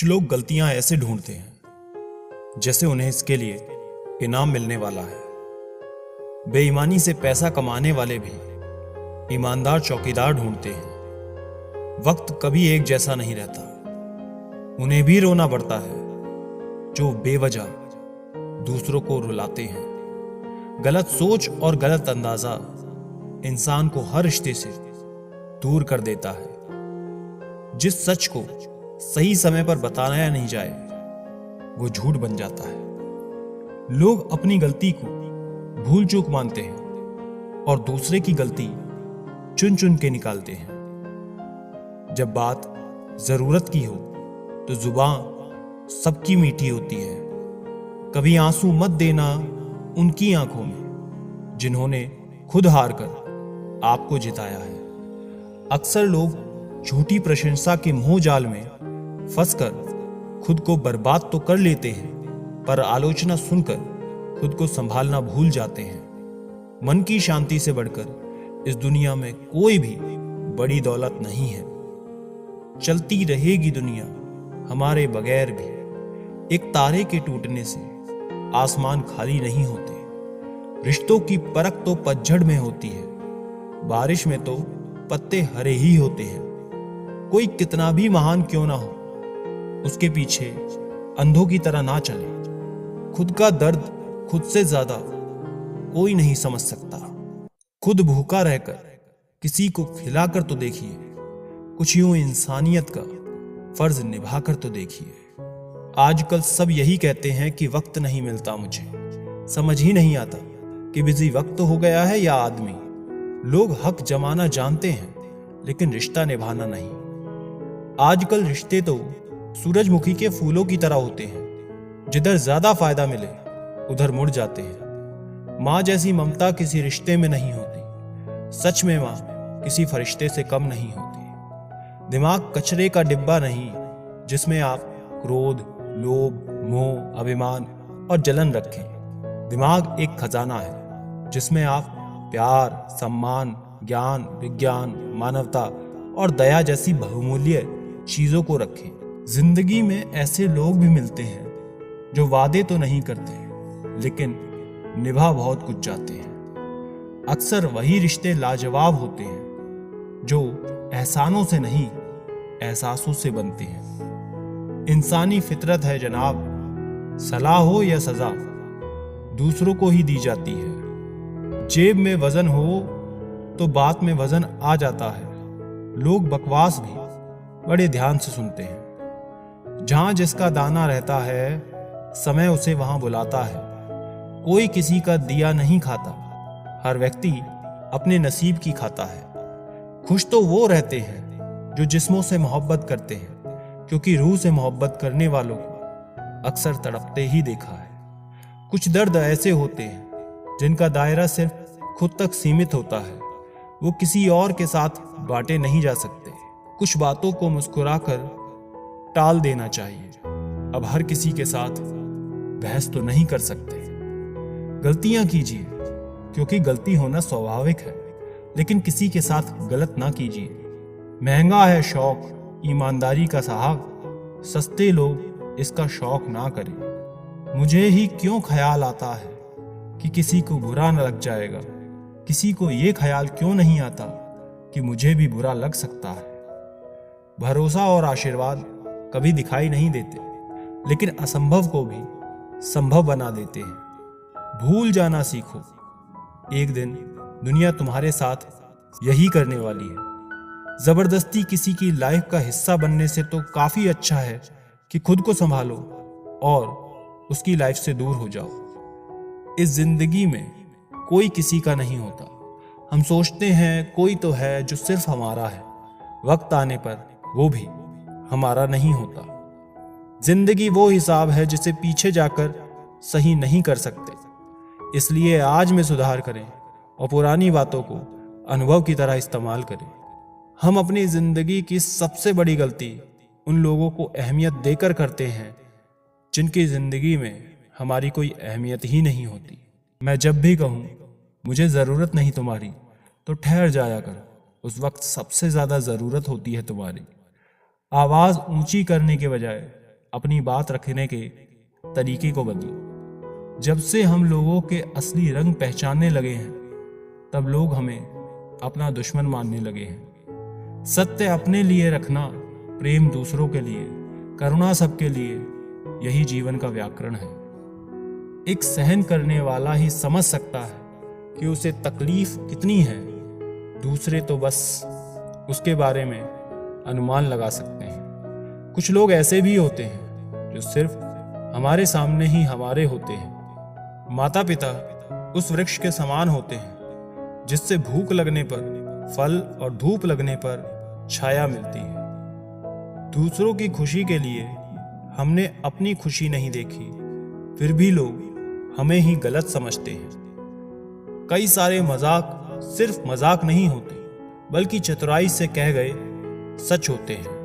कुछ लोग गलतियां ऐसे ढूंढते हैं जैसे उन्हें इसके लिए इनाम मिलने वाला है। बेईमानी से पैसा कमाने वाले भी ईमानदार चौकीदार ढूंढते हैं। वक्त कभी एक जैसा नहीं रहता, उन्हें भी रोना पड़ता है जो बेवजह दूसरों को रुलाते हैं। गलत सोच और गलत अंदाजा इंसान को हर रिश्ते से दूर कर देता है। जिस सच को सही समय पर बताया नहीं जाए वो झूठ बन जाता है। लोग अपनी गलती को भूल चूक मानते हैं और दूसरे की गलती चुन चुन के निकालते हैं। जब बात जरूरत की हो तो जुबान सबकी मीठी होती है। कभी आंसू मत देना उनकी आंखों में जिन्होंने खुद हार कर आपको जिताया है। अक्सर लोग झूठी प्रशंसा के मोह जाल में फंसकर खुद को बर्बाद तो कर लेते हैं, पर आलोचना सुनकर खुद को संभालना भूल जाते हैं। मन की शांति से बढ़कर इस दुनिया में कोई भी बड़ी दौलत नहीं है। चलती रहेगी दुनिया हमारे बगैर भी। एक तारे के टूटने से आसमान खाली नहीं होते। रिश्तों की परख तो पतझड़ में होती है, बारिश में तो पत्ते हरे ही होते हैं। कोई कितना भी महान क्यों ना हो, उसके पीछे अंधों की तरह ना चले। खुद का दर्द खुद से ज्यादा कोई नहीं समझ सकता। खुद भूखा रहकर किसी को खिलाकर तो देखिए, कुछ यूं इंसानियत का फर्ज निभाकर तो देखिए। आजकल सब यही कहते हैं कि वक्त नहीं मिलता मुझे। समझ ही नहीं आता कि बिजी वक्त हो गया है या आदमी। लोग हक जमाना जानते हैं लेकिन रिश्ता निभाना नहीं। आजकल रिश्ते तो सूरजमुखी के फूलों की तरह होते हैं, जिधर ज्यादा फायदा मिले उधर मुड़ जाते हैं। माँ जैसी ममता किसी रिश्ते में नहीं होती। सच में माँ किसी फरिश्ते से कम नहीं होती। दिमाग कचरे का डिब्बा नहीं जिसमें आप क्रोध, लोभ, मोह, अभिमान और जलन रखें। दिमाग एक खजाना है जिसमें आप प्यार, सम्मान, ज्ञान, विज्ञान, मानवता और दया जैसी बहुमूल्य चीजों को रखें। जिंदगी में ऐसे लोग भी मिलते हैं जो वादे तो नहीं करते लेकिन निभा बहुत कुछ चाहते हैं। अक्सर वही रिश्ते लाजवाब होते हैं जो एहसानों से नहीं एहसासों से बनते हैं। इंसानी फितरत है जनाब, सलाह हो या सजा दूसरों को ही दी जाती है। जेब में वजन हो तो बात में वजन आ जाता है। लोग बकवास भी बड़े ध्यान से सुनते हैं। जहां जिसका दाना रहता है समय उसे वहां बुलाता है। कोई किसी का दिया नहीं खाता, हर व्यक्ति अपने नसीब की खाता है। खुश तो वो रहते हैं जो जिस्मों से मोहब्बत करते हैं, क्योंकि रूह से मोहब्बत करने वालों को अक्सर तड़पते ही देखा है। कुछ दर्द ऐसे होते हैं जिनका दायरा सिर्फ खुद तक सीमित होता है, वो किसी और के साथ बांटे नहीं जा सकते। कुछ बातों को मुस्कुराकर टाल देना चाहिए। अब हर किसी के साथ बहस तो नहीं कर सकते। गलतियां कीजिए क्योंकि गलती होना स्वाभाविक है, लेकिन किसी के साथ गलत ना कीजिए। महंगा है शौक ईमानदारी का साहब, सस्ते लोग इसका शौक ना करें। मुझे ही क्यों ख्याल आता है कि किसी को बुरा न लग जाएगा। किसी को ये ख्याल क्यों नहीं आता कि मुझे भी बुरा लग सकता है। भरोसा और आशीर्वाद कभी दिखाई नहीं देते, लेकिन असंभव को भी संभव बना देते हैं। भूल जाना सीखो, एक दिन दुनिया तुम्हारे साथ यही करने वाली है। जबरदस्ती किसी की लाइफ का हिस्सा बनने से तो काफी अच्छा है कि खुद को संभालो और उसकी लाइफ से दूर हो जाओ। इस जिंदगी में कोई किसी का नहीं होता। हम सोचते हैं कोई तो है जो सिर्फ हमारा है, वक्त आने पर वो भी हमारा नहीं होता। जिंदगी वो हिसाब है जिसे पीछे जाकर सही नहीं कर सकते। इसलिए आज में सुधार करें और पुरानी बातों को अनुभव की तरह इस्तेमाल करें। हम अपनी जिंदगी की सबसे बड़ी गलती उन लोगों को अहमियत देकर करते हैं जिनकी जिंदगी में हमारी कोई अहमियत ही नहीं होती। मैं जब भी कहूँ मुझे जरूरत नहीं तुम्हारी, तो ठहर जाया कर, उस वक्त सबसे ज्यादा जरूरत होती है तुम्हारी। आवाज ऊंची करने के बजाय अपनी बात रखने के तरीके को बदलो। जब से हम लोगों के असली रंग पहचानने लगे हैं, तब लोग हमें अपना दुश्मन मानने लगे हैं। सत्य अपने लिए रखना, प्रेम दूसरों के लिए, करुणा सबके लिए, यही जीवन का व्याकरण है। एक सहन करने वाला ही समझ सकता है कि उसे तकलीफ कितनी है, दूसरे तो बस उसके बारे में अनुमान लगा सकते हैं। कुछ लोग ऐसे भी होते हैं जो सिर्फ हमारे सामने ही हमारे होते हैं। माता पिता उस वृक्ष के समान होते हैं जिससे भूख लगने पर फल और धूप लगने पर छाया मिलती है। दूसरों की खुशी के लिए हमने अपनी खुशी नहीं देखी, फिर भी लोग हमें ही गलत समझते हैं। कई सारे मजाक सिर्फ मजाक नहीं होते, बल्कि चतुराई से कह गए सच होते हैं।